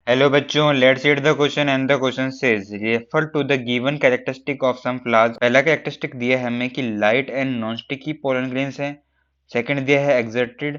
Hello बच्चों, let's read the question and the question says refer to the given characteristic of some flowers। पहला characteristic दिया है हमें कि light and non sticky pollen grains हैं। Second दिया है exserted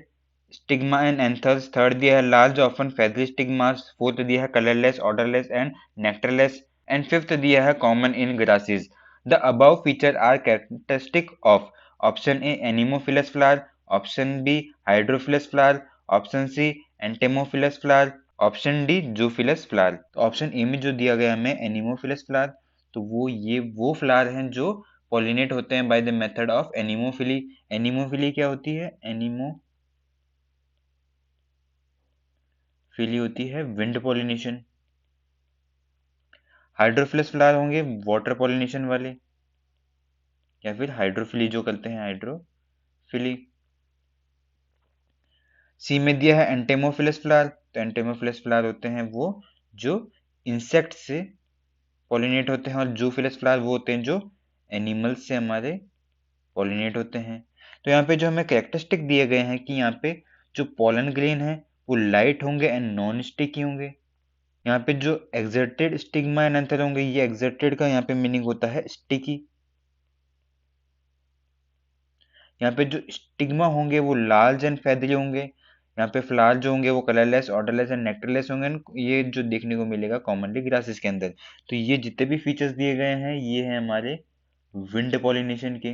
stigma and anthers. Third दिया है large often feathery stigmas. Fourth दिया है colourless odourless and nectarless and fifth दिया है common in grasses. The above feature are characteristic of option A anemophilous flower, option B hydrophilous flower, option C entomophilous flower, option D zoophilous flower. तो option A में जो दिया गया हमें anemophilous flower, तो वो फ्लावर हैं जो पॉलिनेट होते हैं by the method of anemophily. Anemophily क्या होती है? एनिमोफिली होती है विंड पॉलिनेशन। हाइड्रोफिलस फ्लावर होंगे वाटर पॉलिनेशन वाले, या फिर हाइड्रोफिली जो करते हैं हाइड्रोफिली। सी में दिया है एंटेमोफिलस फ्लावर, तो एंटेमोफिलस फ्लावर होते हैं वो जो इंसेक्ट से पॉलिनेट होते हैं, और जूफिलस फ्लावर वो होते हैं जो एनिमल्स से हमारे पॉलिनेट होते हैं। तो यहाँ पे जो हमें कैरेक्टरिस्टिक दिए गए हैं कि यहाँ पे जो पॉलन ग्रेन है वो लाइट होंगे एंड नॉन स्टिकी होंगे। यहाँ पे जो एक्सर्टेड स्टिग्मा एंड एंथर होंगे, ये एक्सर्टेड का यहाँ पे मीनिंग होता है स्टिकी। यहाँ पे जो स्टिग्मा होंगे वो लार्ज एंड फेदरी होंगे। यहाँ पे फ्लावर जो होंगे वो कलरलेस ऑर्डरलेस एंड नेक्टरलेस होंगे। ये जो देखने को मिलेगा कॉमनली ग्रासेस के अंदर। तो ये जितने भी फीचर्स दिए गए हैं ये हैं हमारे विंड पॉलिनेशन के,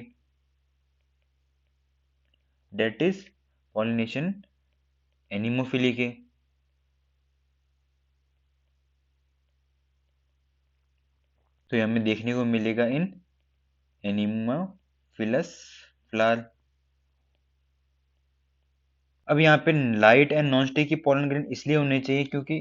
डेट इज पॉलिनेशन एनिमोफिली के। तो ये हमें देखने को मिलेगा इन एनिमोफिलस फ्लावर। अब यहाँ पे light and non sticky pollen grain इसलिए होने चाहिए क्योंकि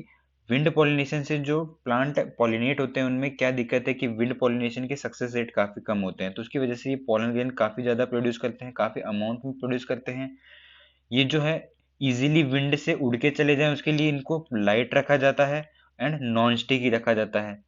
विंड पॉलिनेशन से जो प्लांट पॉलिनेट होते हैं उनमें क्या दिक्कत है कि विंड पॉलिनेशन के सक्सेस रेट काफी कम होते हैं, तो उसकी वजह से ये पॉलन ग्रेन काफी ज्यादा प्रोड्यूस करते हैं, काफी अमाउंट में प्रोड्यूस करते हैं। ये जो है इजीली विंड से उड़ के चले जाएं उसके लिए इनको लाइट रखा जाता है एंड नॉन स्टिकी रखा जाता है,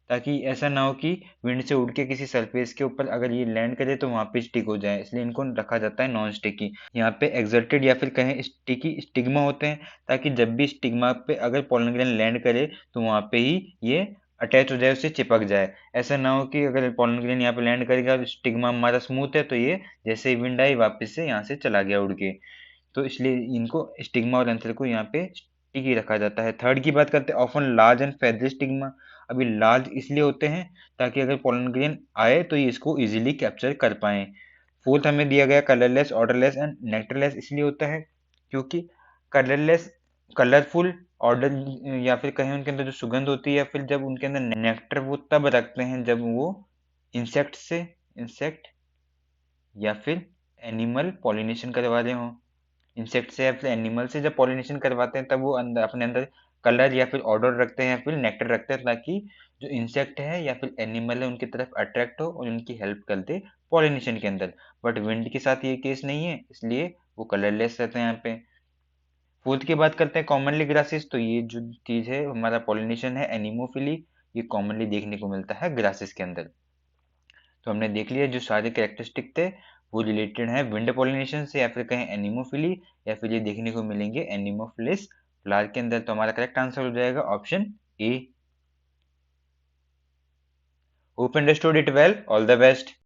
ताकि ऐसा ना हो कि विंड से उड़ के किसी सरफेस के ऊपर अगर ये लैंड करे तो वहां पे स्टिक हो जाए, इसलिए इनको रखा जाता है नॉन स्टिकी। यहाँ पे एक्सर्टेड या फिर कहें स्टिकी स्टिग्मा होते हैं, ताकि जब भी स्टिग्मा पे अगर पोलन ग्रेन लैंड करे तो वहां पे ही ये अटैच हो जाए, उससे चिपक जाए। ऐसा ना हो कि अगर पोलन ग्रेन यहाँ पे लैंड करेगा और स्टिग्मा हमारा स्मूथ है तो ये जैसे ही विंड आई वापस से यहाँ से चला गया उड़ के। तो इसलिए इनको स्टिग्मा और एंथर को यहाँ पे स्टिकी रखा जाता है। थर्ड की बात करते हैं, often large and feathery stigma. अभी लार्ज इसलिए होते हैं ताकि अगर पोलन ग्रेन आए तो ये इसको इजीली कैप्चर कर पाए। फोर्थ हमें दिया गया कलरलेस ऑर्डरलेस एंड नेक्टरलेस इसलिए होता है क्योंकि कलरलेस कलरफुल ऑर्डर या फिर कहें उनके अंदर जो सुगंध होती है या फिर जब उनके अंदर नेक्टर वो तब रखते हैं जब वो इंसेक्ट या फिर एनिमल पॉलिनेशन करवा रहे हों। इंसेक्ट से या फिर एनिमल से जब पॉलिनेशन करवाते हैं तब वो अंदर अपने अंदर कलर या फिर ऑर्डर रखते हैं या फिर नेक्टर रखते हैं, ताकि जो इंसेक्ट है या फिर एनिमल है उनकी तरफ अट्रैक्ट हो और उनकी हेल्प कर दे पॉलिनेशन के अंदर। बट विंड के साथ ये केस नहीं है, इसलिए वो कलरलेस रहते हैं यहाँ पे। फोर्थ की बात करते हैं कॉमनली ग्रासेस, तो ये जो चीज है हमारा पॉलिनेशन है एनिमोफिली, ये कॉमनली देखने को मिलता है ग्रासेस के अंदर। तो हमने देख लिया जो सारे कैरेक्टरिस्टिक थे वो रिलेटेड है विंड पॉलिनेशन से या फिर कहें एनिमोफिली, या फिर ये देखने को मिलेंगे एनिमोफिलिस फ्लावर के अंदर। तो हमारा करेक्ट आंसर हो जाएगा option A. Hope understood it well, all the best.